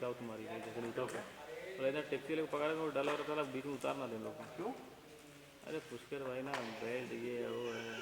आओ तुम्हारी गाड़ी, जैसे उठो क्या तो इधर टैक्सी लेकर पकड़े वो डला रहता था, बीच में उतारना दें लोग क्यों। अरे पुष्कर भाई ना बेल्ट ये है वो है।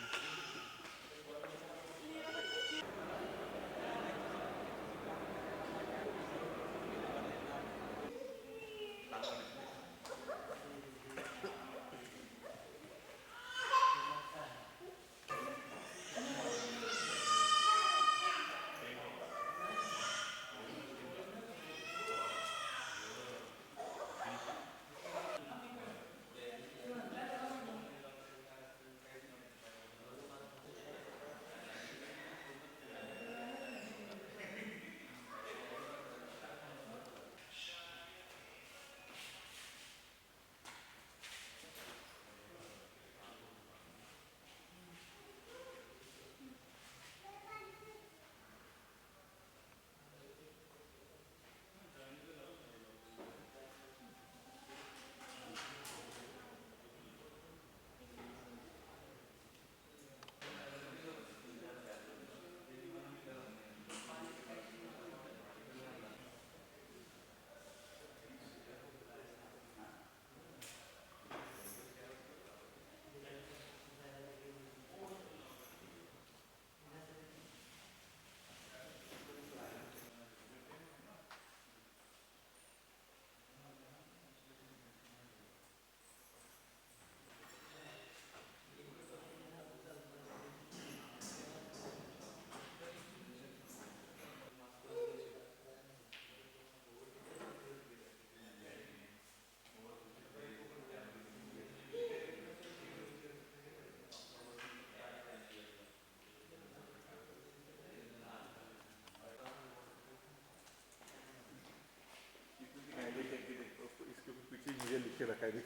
इसके पीछे मुझे लिख के रखा है,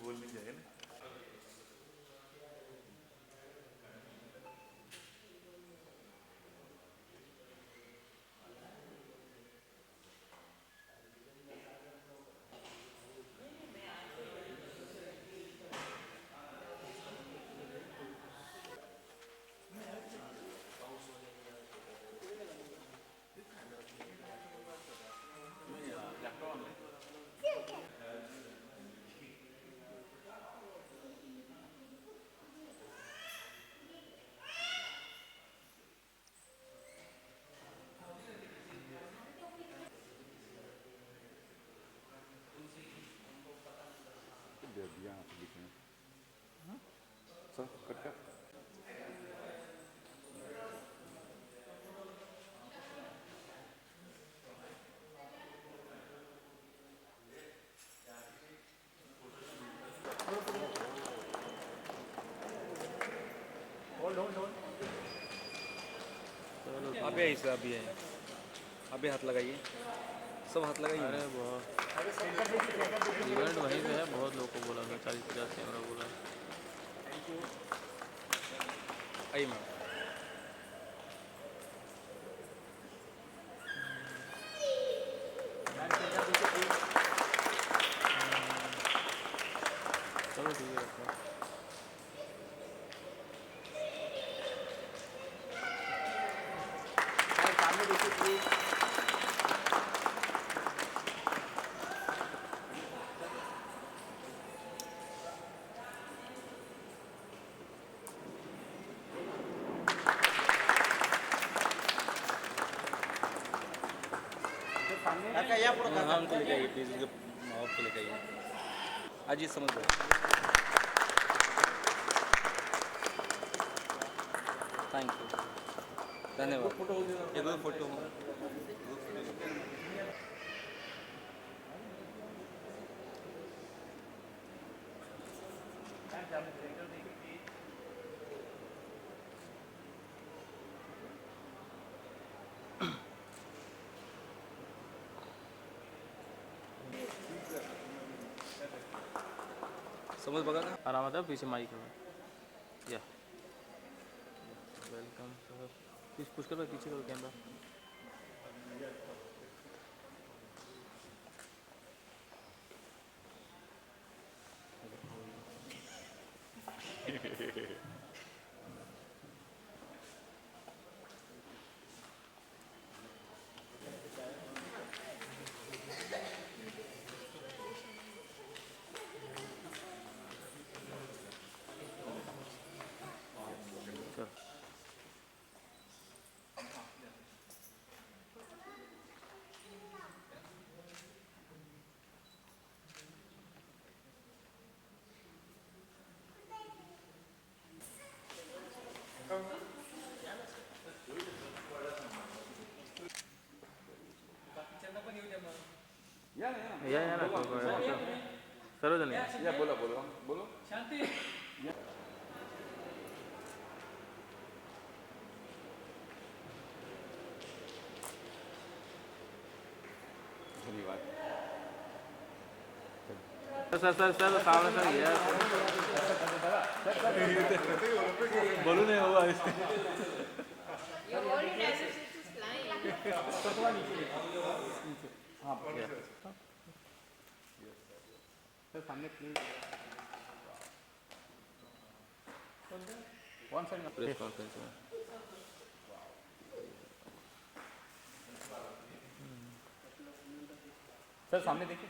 बोल नहीं जाए ना। दे दिया बीच में सब कट कर। अभी आई सर, अभी आई, अभी हाथ लगाइए, सब हाथ लगाइए। अरे बहुत इवेंट वहीं पे है, बहुत लोगों को बोला था, 40-50 कैमरा बोला। आइए मैम। चलो ठीक है रखो। सामने देखिए प्लीज। हाँ उनको लेके आइए प्लीज़, माँ बाप को लेके आइए। आज ये समझ लो। थैंक यू, धन्यवाद। ये दो फोटो समझ बघा ना, आराम आता पीछे माइक है या। वेलकम सर, प्लीज पुश करो पीछे करो कैमरा। या ना सरोजनी या बोला बोलो बोलो धन्यवाद सर सामने सर ये बोलू नहीं होगा इससे Your holding associate is flying. Sir सामने please one side press conference में सर सामने देखिए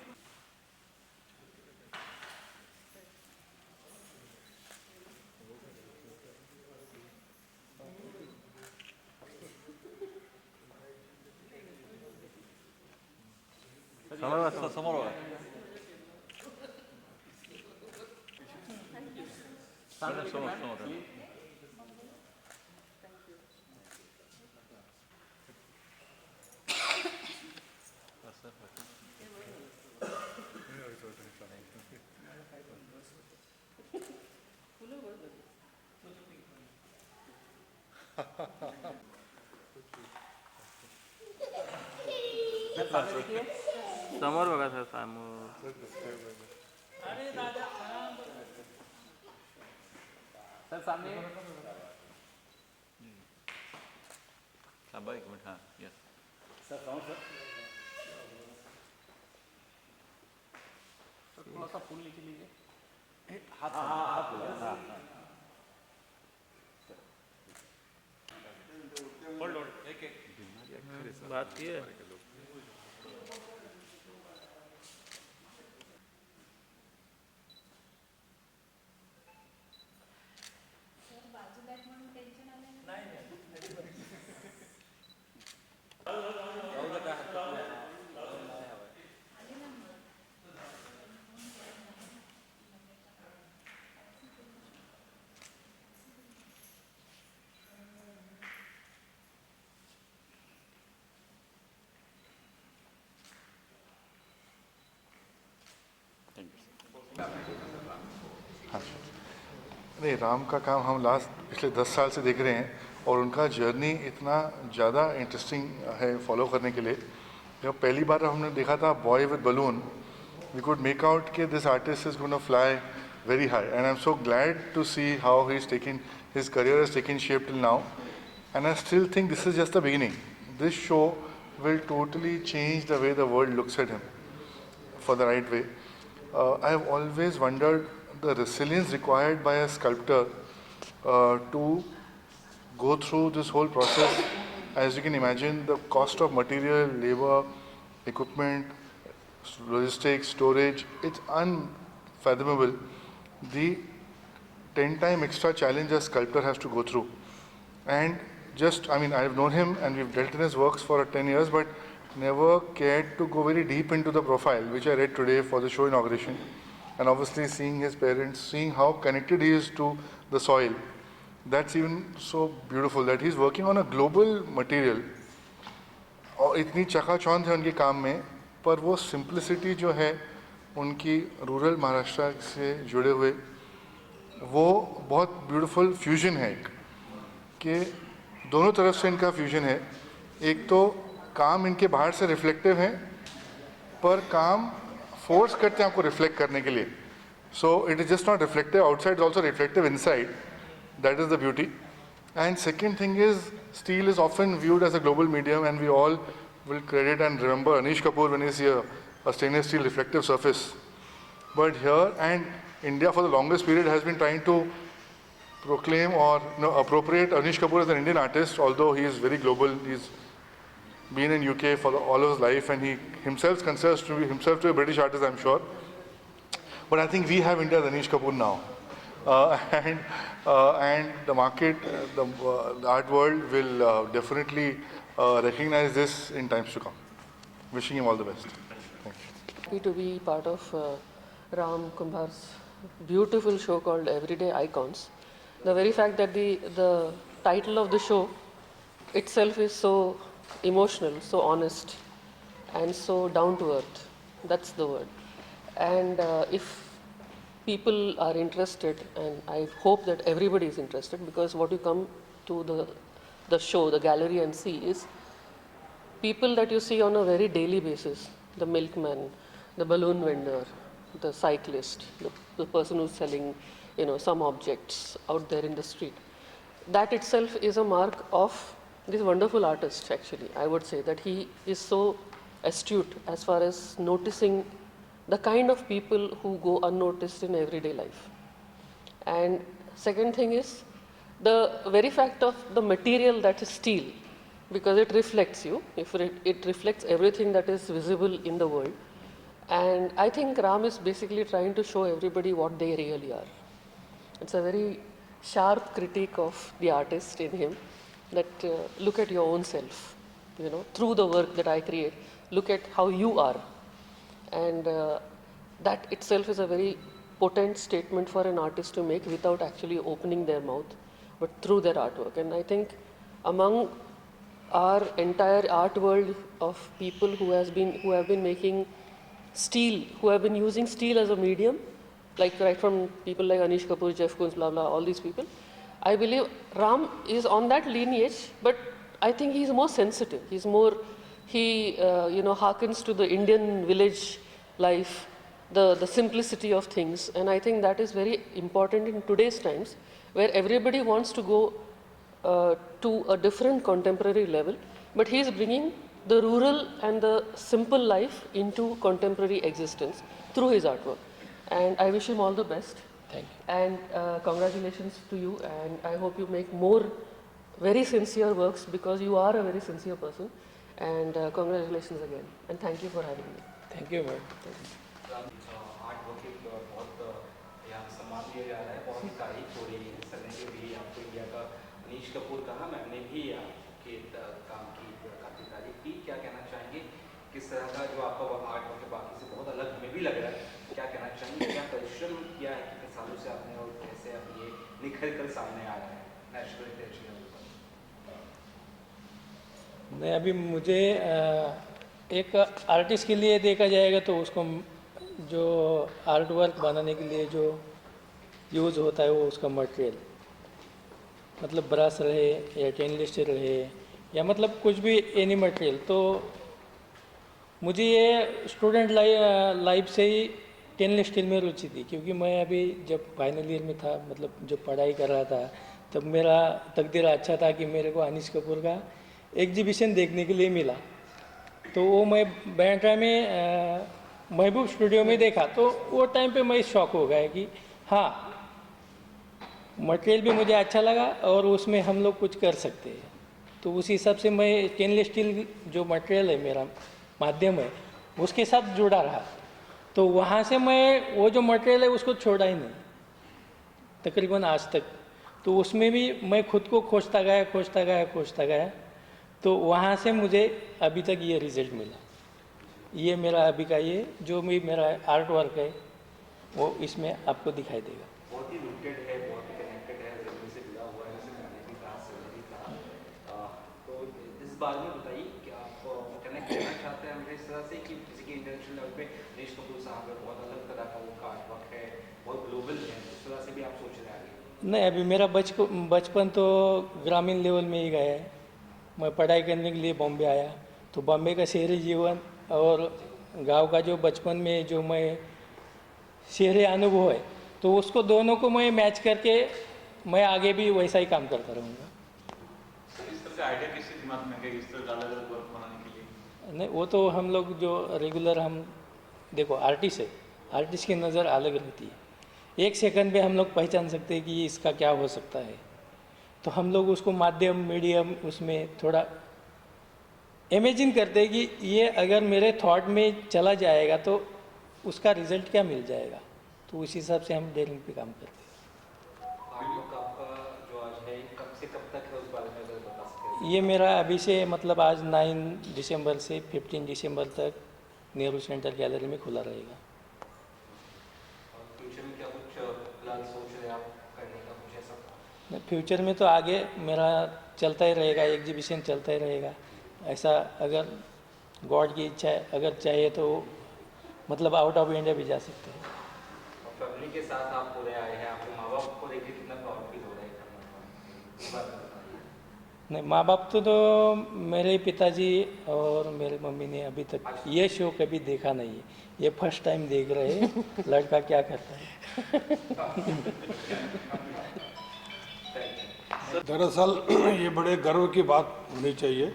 समोर बघा समोर समोर बघा सर समोर सर सामने थांबा एक मिनिट हां यस सर कौन सर थोड़ा सा फूल नीचे लीजिए हाथ हाथ हाँ बात की है नहीं, राम का काम हम लास्ट पिछले 10 साल से देख रहे हैं और उनका जर्नी इतना ज़्यादा इंटरेस्टिंग है फॉलो करने के लिए। जब पहली बार हमने देखा था boy with balloon, we could make out कि this artist is gonna fly very high and I am so glad to see how he is taking his career is taking shape till now and I still think this is just the beginning. This show will totally change the way the world looks at him for the right way. I have always wondered the resilience required by a sculptor to go through this whole process. As you can imagine, the cost of material, labor, equipment, logistics, storage, it's unfathomable. The 10-time extra challenge a sculptor has to go through. And just, I mean, I've known him and we've dealt in his works for 10 years, but never cared to go very deep into the profile, which I read today for the show inauguration. And obviously seeing his parents, seeing how connected he is to the soil, that's even so beautiful that he's working on a global material. और इतनी चकाचौंध है उनके काम में, पर वो simplicity जो है उनकी रूरल महाराष्ट्र से जुड़े हुए, वो बहुत ब्यूटीफुल फ्यूजन है एक, कि दोनों तरफ से इनका फ्यूजन है. एक तो काम इनके बाहर से रिफ्लेक्टिव है, पर काम फोर्स करते हैं आपको रिफ्लेक्ट करने के लिए. So it is just not reflective outside, also reflective inside. That is the beauty. End second thing is, steel is often viewed as a global medium, and we all will credit and remember Anish Kapoor when you see a stainless steel reflective surface. But here, and India for the longest period has been trying to proclaim or appropriate Anish Kapoor as an Indian artist, although he is very global. He's been in UK for all of his life, and he himself considers himself to be a British artist, I'm sure. But I think we have India's Anish Kapoor now, and the market, the art world will definitely recognize this in times to come. Wishing him all the best. Thank you. Happy to be part of Ram Kumbhar's beautiful show called Everyday Icons. The very fact that the title of the show itself is so emotional, so honest, and so down to earth That's the word. And if people are interested, and I hope that everybody is interested, because what you come to the show, the gallery, and see is people that you see on a very daily basis: the milkman, the balloon vendor, the cyclist, the person who's selling, some objects out there in the street. That itself is a mark of this wonderful artist, actually. I would say that he is so astute as far as noticing the kind of people who go unnoticed in everyday life. And second thing is the very fact of the material that is steel, because it reflects you, it reflects everything that is visible in the world. And I think Ram is basically trying to show everybody what they really are. It's a very sharp critique of the artist in him, that look at your own self, through the work that I create, look at how you are. And that itself is a very potent statement for an artist to make without actually opening their mouth, but through their artwork. And I think among our entire art world of people who have been making steel, who have been using steel as a medium, like right from people like Anish Kapoor, Jeff Koons, blah, blah, all these people, I believe Ram is on that lineage, but I think he's more sensitive. He hearkens to the Indian village life, the simplicity of things. And I think that is very important in today's times, where everybody wants to go to a different contemporary level, but he's bringing the rural and the simple life into contemporary existence through his artwork. And I wish him all the best. Thank you. And congratulations to you, and I hope you make more very sincere works, because you are a very sincere person. And congratulations again, and thank you for having me. Thank you, ma'am. Art work एक बहुत यहाँ सम्मान दिया जा रहा है, बहुत ही तारीफ हो रही है. सर ने जो भी आपको इंडिया का अनीश कपूर कहा, मैंने भी आपके काम की काफ़ी तारीफ की. क्या कहना चाहेंगे, किस तरह का जो आपका आर्ट वर्क है बाकी से बहुत अलग हमें भी लग रहा है, क्या कहना चाहेंगे, क्या परिश्रम किया है कितने सालों से आपने, और कैसे अब ये निखर कर सामने आ रहा है नेचुरल टेक्सचर? नहीं, अभी मुझे एक आर्टिस्ट के लिए देखा जाएगा तो उसको जो आर्ट वर्क बनाने के लिए जो यूज़ होता है वो उसका मटेरियल, मतलब ब्रश रहे या स्टेनलेस स्टील रहे या मतलब कुछ भी एनी मटेरियल. तो मुझे ये स्टूडेंट लाइफ से ही स्टेनलेस स्टील में रुचि थी, क्योंकि मैं अभी जब फाइनल ईयर में था, मतलब जब पढ़ाई कर रहा था, तब मेरा तकदीर अच्छा था कि मेरे को अनीश कपूर का एग्जीबिशन देखने के लिए मिला. तो वो मैं बैंड्रा में महबूब स्टूडियो में देखा, तो वो टाइम पे मैं शौक हो गया कि हाँ, मटेरियल भी मुझे अच्छा लगा और उसमें हम लोग कुछ कर सकते हैं. तो उस हिसाब से मैं स्टेनलेस स्टील जो मटेरियल है, मेरा माध्यम है, उसके साथ जुड़ा रहा. तो वहाँ से मैं वो जो मटेरियल है उसको छोड़ा ही नहीं तकरीबन आज तक. तो उसमें भी मैं खुद को खोजता गया. तो वहाँ से मुझे अभी तक ये रिज़ल्ट मिला. ये मेरा अभी का ये जो भी मेरा आर्ट वर्क है वो इसमें आपको दिखाई देगा. बहुत ही रूटेड है, बहुत ही कनेक्टेड है, ज़मीन से जुड़ा हुआ है, जैसे मैंने भी कहा, सर भी कहा. तो इस बारे में बताइए कि आप कनेक्ट करना चाहते हैं हमें इस तरह से कि किसी के इंटरनेशनल लेवल पे अनीश कपूर साहब है, बहुत अलग तरह का वो आर्ट वर्क है, बहुत ग्लोबल है, इस तरह से भी आप सोच रहे हैं? नहीं, अभी मेरा बचपन तो ग्रामीण लेवल में ही गया है. मैं पढ़ाई करने के लिए बॉम्बे आया, तो बॉम्बे का शहरी जीवन और गांव का जो बचपन में जो मैं शहरी अनुभव है, तो उसको दोनों को मैं मैच करके मैं आगे भी वैसा ही काम करता रहूँगा. इस तरह से आइडिया किसी दिमाग में है इस तरह अलग वर्क बनाने के लिए? नहीं, वो तो हम लोग जो रेगुलर हम देखो आर्टिस्ट है, आर्टिस्ट की नज़र अलग रहती है. एक सेकंड में हम लोग पहचान सकते हैं कि इसका क्या हो सकता है. तो हम लोग उसको माध्यम मीडियम उसमें थोड़ा इमेजिन करते हैं कि ये अगर मेरे थॉट में चला जाएगा तो उसका रिजल्ट क्या मिल जाएगा. तो उस हिसाब से हम डेयरिंग पे काम करते हैं. आपका जो आज है कब से कब तक है, उस बारे में अगर बता सकते हैं? ये मेरा अभी से मतलब आज 9 दिसंबर से 15 दिसंबर तक नेहरू सेंटर गैलरी में खुला रहेगा. फ्यूचर में क्या कुछ प्लान सोच रहे हैं आप करने का, कुछ ऐसा? फ्यूचर में तो आगे मेरा चलता ही रहेगा, एग्जीबिशन चलता ही रहेगा. ऐसा अगर गॉड की इच्छा है, अगर चाहिए तो मतलब आउट ऑफ इंडिया भी जा सकते हैं। और फैमिली के साथ आप पूरे आए हैं, आपके माँ बाप को देखिए कितना प्राउड फील हो रहा है ये बात बताइए। नहीं, माँ बाप तो मेरे पिताजी और मेरी मम्मी ने अभी तक ये शो कभी देखा नहीं है, ये फर्स्ट टाइम देख रहे हैं लड़का क्या करता है। दरअसल ये बड़े गर्व की बात होनी चाहिए।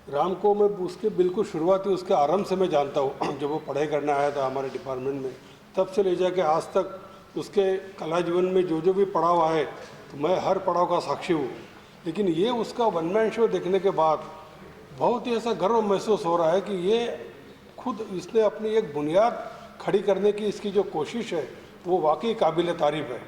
राम को मैं उसके बिल्कुल शुरुआती उसके आरंभ से मैं जानता हूँ। जब वो पढ़ाई करने आया था हमारे डिपार्टमेंट में, तब से ले जाके आज तक उसके कला जीवन में जो जो भी पड़ाव आए तो मैं हर पड़ाव का साक्षी हूँ। लेकिन ये उसका वन मैन शो देखने के बाद बहुत ही ऐसा गर्व महसूस हो रहा है कि ये खुद इसने अपनी एक बुनियाद खड़ी करने की इसकी जो कोशिश है वो वाकई काबिल तारीफ़ है।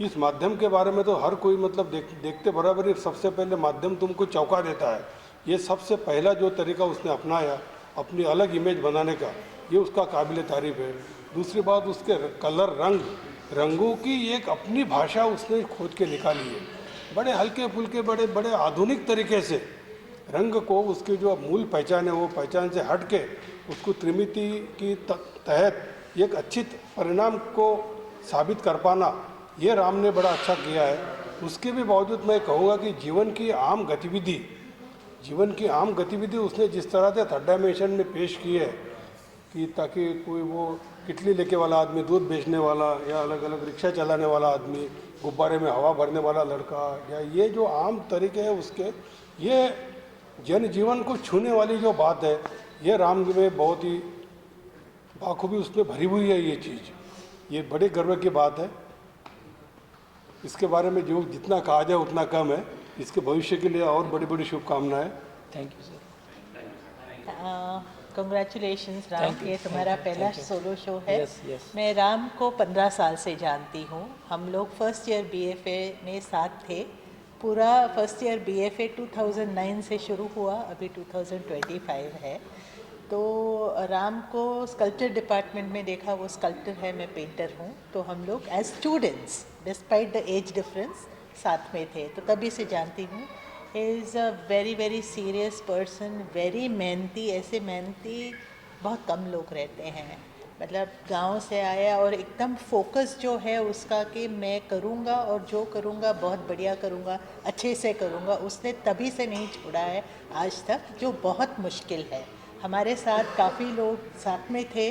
इस माध्यम के बारे में तो हर कोई मतलब देखते बराबर ही सबसे पहले माध्यम तुमको चौंका देता है। ये सबसे पहला जो तरीका उसने अपनाया अपनी अलग इमेज बनाने का, ये उसका काबिल तारीफ़ है। दूसरी बात, उसके कलर रंगों की एक अपनी भाषा उसने खोज के निकाली है। बड़े हल्के फुल्के बड़े आधुनिक तरीके से रंग को उसकी जो मूल पहचान है वो पहचान से हट के उसको त्रिमिति की तहत एक अच्छी परिणाम को साबित कर पाना, ये राम ने बड़ा अच्छा किया है। उसके भी बावजूद मैं कहूँगा कि जीवन की आम गतिविधि उसने जिस तरह से थर्ड डायमेंशन में पेश की है कि ताकि कोई वो किटली लेके वाला आदमी, दूध बेचने वाला या अलग अलग रिक्शा चलाने वाला आदमी, गुब्बारे में हवा भरने वाला लड़का, या ये जो आम तरीके हैं उसके, ये जनजीवन को छूने वाली जो बात है, ये राम में बहुत ही बाखूबी उसमें भरी हुई है। ये चीज़, ये बड़े गर्व की बात है। इसके बारे में जो जितना कहा जाए उतना कम है। इसके भविष्य के लिए और बड़ी बड़ी शुभकामनाएं। Thank you sir. Congratulations Ram, ये तुम्हारा पहला सोलो शो है। yes. मैं राम को 15 साल से जानती हूँ। हम लोग फर्स्ट ईयर BFA में साथ थे। पूरा फर्स्ट ईयर BFA 2009 से शुरू हुआ, अभी 2025 है। तो राम को स्कल्पचर डिपार्टमेंट में देखा, वो स्कल्पटर है, मैं पेंटर हूँ। तो हम लोग as students despite the age difference साथ में थे, तो तभी से जानती हूँ। He is a very serious person, very मेहनती। ऐसे मेहनती बहुत कम लोग रहते हैं। मतलब गांव से आया और एकदम फोकस जो है उसका कि मैं करूँगा और जो करूँगा बहुत बढ़िया करूँगा, अच्छे से करूँगा, उसने तभी से नहीं छोड़ा है आज तक, जो बहुत मुश्किल है। हमारे साथ काफ़ी लोग साथ में थे,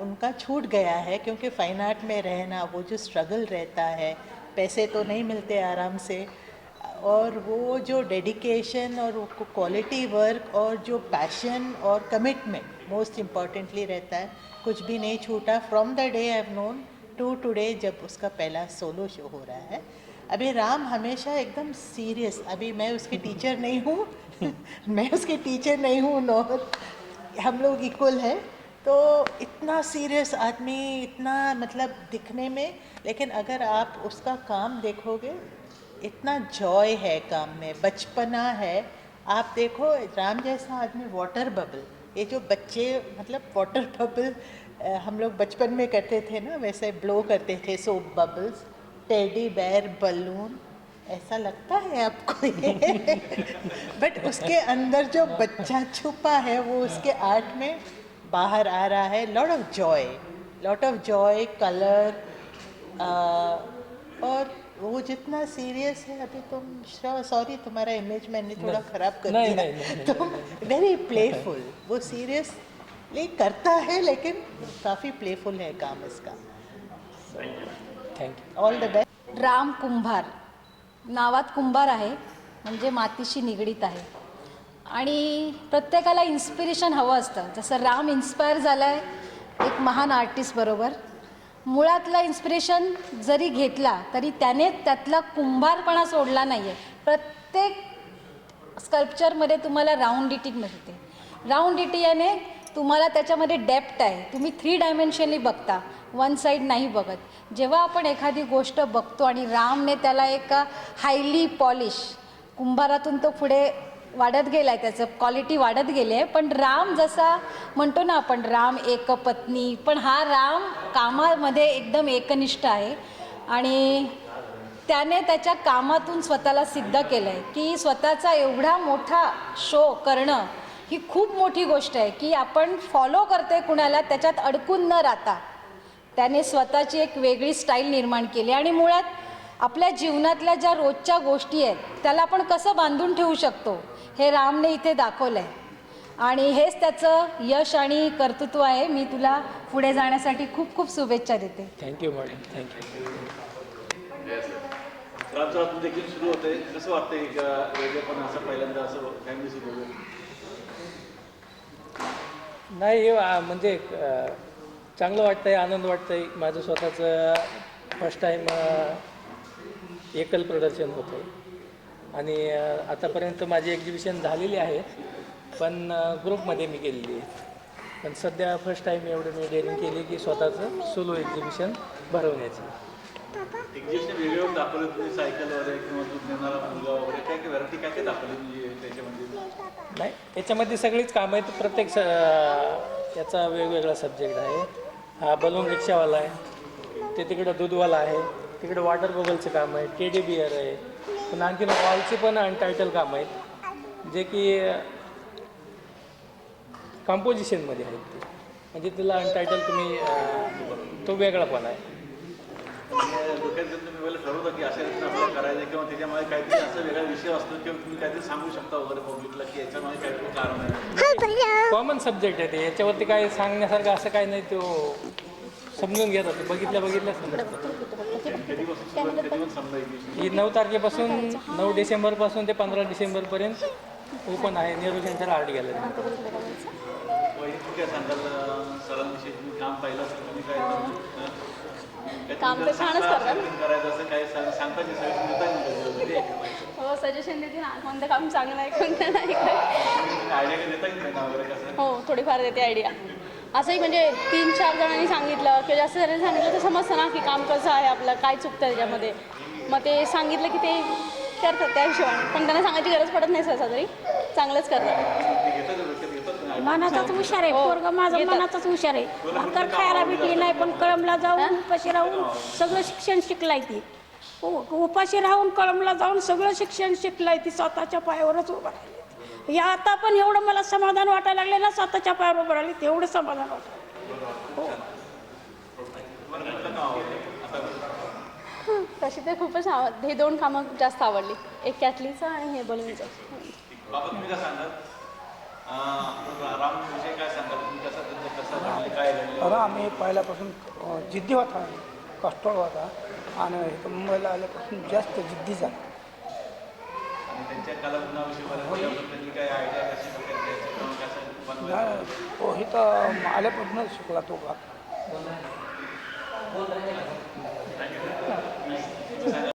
उनका छूट गया है क्योंकि फ़ाइन आर्ट में रहना, वो जो स्ट्रगल रहता है, पैसे तो नहीं मिलते आराम से, और वो जो डेडिकेशन और वो क्वालिटी वर्क और जो पैशन और कमिटमेंट मोस्ट इम्पॉर्टेंटली रहता है, कुछ भी नहीं छूटा from the day I have known to today, जब उसका पहला सोलो शो हो रहा है। अभी राम हमेशा एकदम सीरियस, अभी मैं उसकी टीचर नहीं हूँ मैं उसकी टीचर नहीं हूँ, नॉर हम लोग इक्वल हैं। तो इतना सीरियस आदमी, इतना मतलब दिखने में, लेकिन अगर आप उसका काम देखोगे इतना जॉय है काम में, बचपना है। आप देखो राम जैसा आदमी वाटर बबल, ये जो बच्चे मतलब वाटर बबल हम लोग बचपन में करते थे ना, वैसे ब्लो करते थे soap bubbles, teddy bear, balloon, ऐसा लगता है आपको ये बट उसके अंदर जो बच्चा छुपा है वो उसके आर्ट में बाहर आ रहा है। लॉट ऑफ जॉय, कलर, और वो जितना सीरियस है। अभी तुम सॉरी तुम्हारा इमेज मैंने थोड़ा ख़राब कर दिया। तो वेरी प्लेफुल, वो सीरियसली करता है लेकिन काफ़ी प्लेफुल है काम इसका। Thank you. All the best. Ram Kumbhar, नावात कुंभार आहे म्हणजे मातीशी निगडीत आहे आणि प्रत्येकाला इन्स्पिरेशन हवं असतं. जसं राम इन्स्पायर झाला आहे एक महान आर्टिस्ट बरोबर, मुळातला इन्स्पिरेशन जरी घेतला तरी त्याने त्यातला कुंभारपणा सोडला नाही आहे. प्रत्येक स्कल्पचरमध्ये तुम्हाला राऊंडिटी मिळते. राऊंडिटीयाने तुम्हाला त्याच्यामध्ये डेप्थ आहे, तुम्ही 3 डायमेन्शनली बघता, वन साईड नाही बघत. जेव्हा आपण एखादी गोष्ट बघतो आणि रामने त्याला एक हायली पॉलिश, कुंभारातून तो पुढे वाढत गेला आहे, त्याचं क्वालिटी वाढत गेली आहे. पण राम जसा म्हणतो ना आपण राम एक पत्नी, पण हा राम कामामध्ये एकदम एकनिष्ठ आहे आणि त्याने त्याच्या कामातून स्वतःला सिद्ध केलं आहे की स्वतःचा एवढा मोठा शो करणं ही खूप मोठी गोष्ट आहे की आपण फॉलो करते कुणाला, त्याच्यात अडकून न राहता त्याने स्वतःची एक वेगळी स्टाईल निर्माण केली आणि मुळात आपल्या जीवनातल्या ज्या रोजच्या गोष्टी आहेत त्याला आपण कसं बांधून ठेवू शकतो हे रामने इथे दाखवलं आहे आणि हेच त्याचं यश आणि कर्तृत्व आहे. मी तुला पुढे जाण्यासाठी खूप खूप शुभेच्छा देते. Thank you madam, thank you. रामचं देखील सुरू होते, कसं वाटतंय वेगळेपण असं पहिल्यांदा असं फॅमिली सुरू होतं? नाही हे म्हणजे चांगलं वाटतं आहे, आनंद वाटतं आहे. माझं स्वतःचं फर्स्ट टाईम एकल प्रदर्शन होतं आहे आणि आतापर्यंत माझी एक्झिबिशन झालेली आहे पण ग्रुपमध्ये मी केलेली आहे. पण सध्या फर्स्ट टाईम एवढं मी डेअरिंग केली की स्वतःचं सोलो एक्झिबिशन भरवण्याची. एक्झिबिशन वेगळे दाखवले तुम्ही, सायकल वगैरे किंवा दूध देणारा मुलगा वगैरे काय काय व्हरायटी काय काय दाखवली म्हणजे त्याच्यामध्ये? नाही याच्यामध्ये सगळीच कामं आहेत, प्रत्येक याचा वेगवेगळा सब्जेक्ट आहे. हा बलून रिक्षावाला आहे, ते तिकडं दूधवाला आहे, तिकडं वॉटर बबलचं काम आहे, टेडी बिअर आहे, पण आणखीन वॉलची पण अनटायटल कामं आहेत जे की कंपोजिशनमध्ये आहेत ते, म्हणजे तुला अनटायटल तुम्ही तो वेगळा पण आहे. डोक्यात जर तुम्ही वेळेला ठरवता की अशा रीतीने आपल्याला करायचं किंवा त्याच्यामध्ये काहीतरी असा वेगळा विषय असतो किंवा तुम्ही काहीतरी सांगू शकता वगैरे पब्लिकला की याच्यामध्ये काहीतरी कारण आहे? कॉमन सब्जेक्ट आहे ते, याच्यावरती काय सांगण्यासारखं असं काही नाही, तो समजून घेतात, बघितल्या समजतं. कधीपासून समजायची ही 9 तारखेपासून 9 डिसेंबरपासून ते 15 डिसेंबरपर्यंत ओपन आहे नेहरू सेंटर आर्ट गॅलरी. वैयक्तिक काय सांगाल सरांविषयी? तुम्ही काम पाहिलं असेल, तुम्ही काय काम तर छानच करतात. करायचं असं काय सांगता की सगळं हो सजेशन देते ना, कोणतं काम चांगलं आहे कोणतं नाही काय. आयडिया काय देता येईल ना वगैरे कसं? हो थोडीफार देते आयडिया. असंही म्हणजे 3-4 जणांनी सांगितलं किंवा जास्त जणांनी सांगितलं तर समजतं ना की काम कसं आहे आपलं, काय चुकतं त्याच्यामध्ये. मग ते सांगितलं की ते करतात त्या हिशोबाने, पण त्यांना सांगायची गरज पडत नाही सहसा, तरी चांगलंच करतात. मनाचाच हुशार आहे पोरगा माझं, मनाचाच हुशार आहे. भाकर खायला भेटली नाही पण कळमला जाऊन उपाशी राहून सगळं शिक्षण शिकलाय ती. उपाशी राहून कळमला जाऊन सगळं शिक्षण शिकलाय ती, स्वतःच्या पायावरच उभं राहिली. या आता पण एवढं मला समाधान वाटायला लागले ना, स्वतःच्या पायावर उभं राहिली तेवढं समाधान वाटलं. हो तशी ते खूपच हे 2 कामं जास्त आवडली, एक कॅटलीचं आणि हे बलूनचं. बाबा तुम्ही काय सांगाल? रामविषयी काय सांगाल तुम्ही? कसं घडले, काय घडले? राम हे पहिल्यापासून जिद्दी होता, कष्टळ होता आणि मुंबईला आल्यापासून जास्त जिद्दी झाला. आणि त्यांच्या कलागुणाविषयी त्यांनी काय आयडिया कशी हो हे तर आल्यापासूनच शिकला तो का.